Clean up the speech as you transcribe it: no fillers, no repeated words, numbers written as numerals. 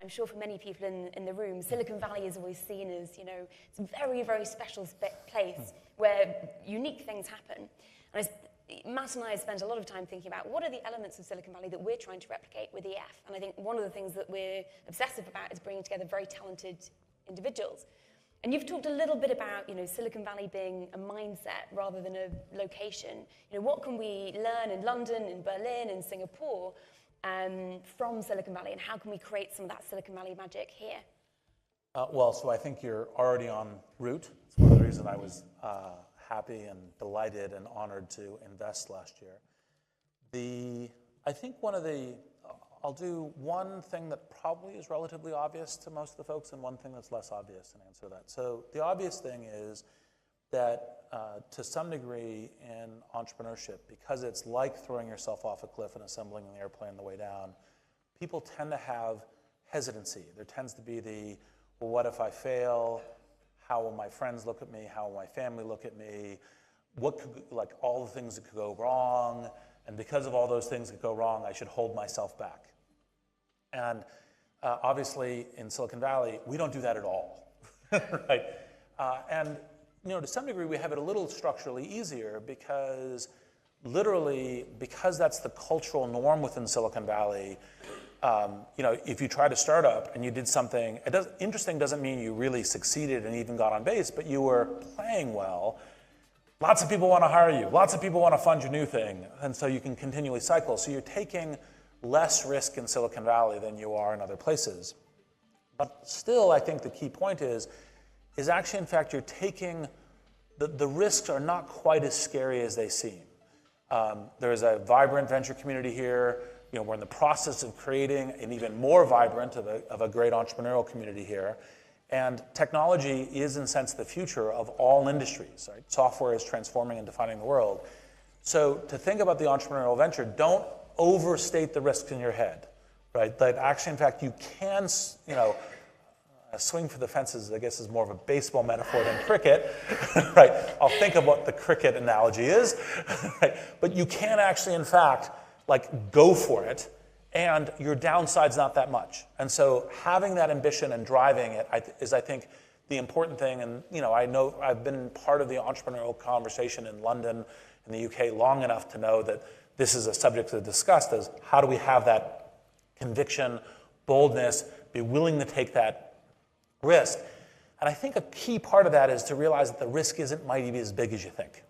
I'm sure for many people in the room, Silicon Valley is always seen as, it's a very, very special place where unique things happen. And Matt and I have spent a lot of time thinking about what are the elements of Silicon Valley that we're trying to replicate with EF. And I think one of the things that we're obsessive about is bringing together very talented individuals. And you've talked a little bit about, Silicon Valley being a mindset rather than a location. What can we learn in London, in Berlin, in Singapore from Silicon Valley, and how can we create some of that Silicon Valley magic here? So I think you're already en route. It's one of the reasons I was happy and delighted and honored to invest last year. I think I'll do one thing that probably is relatively obvious to most of the folks and one thing that's less obvious and answer that. So the obvious thing is that to some degree in entrepreneurship, because it's like throwing yourself off a cliff and assembling an airplane on the way down, people tend to have hesitancy. There tends to be well, what if I fail? How will my friends look at me? How will my family look at me? All the things that could go wrong. And because of all those things that go wrong, I should hold myself back. And obviously, in Silicon Valley, we don't do that at all, right? To some degree, we have it a little structurally easier because that's the cultural norm within Silicon Valley. If you tried a startup and you did something, interesting doesn't mean you really succeeded and even got on base, but you were playing well. Lots of people want to hire you. Lots of people want to fund your new thing. And so you can continually cycle. So you're taking less risk in Silicon Valley than you are in other places. But still, I think the key point is actually, in fact, you're taking, the risks are not quite as scary as they seem. There's a vibrant venture community here. We're in the process of creating an even more vibrant of a great entrepreneurial community here. And technology is, in a sense, the future of all industries. Right? Software is transforming and defining the world. So to think about the entrepreneurial venture, don't overstate the risks in your head. Right? That actually, in fact, you can, swing for the fences, I guess, is more of a baseball metaphor than cricket. Right? I'll think of what the cricket analogy is. Right? But you can actually, in fact, go for it. And your downside's not that much. And so having that ambition and driving it is, I think, the important thing. And I know I've been part of the entrepreneurial conversation in London and the UK long enough to know that this is a subject that's discussed as how do we have that conviction, boldness, be willing to take that risk. And I think a key part of that is to realize that the risk might be as big as you think.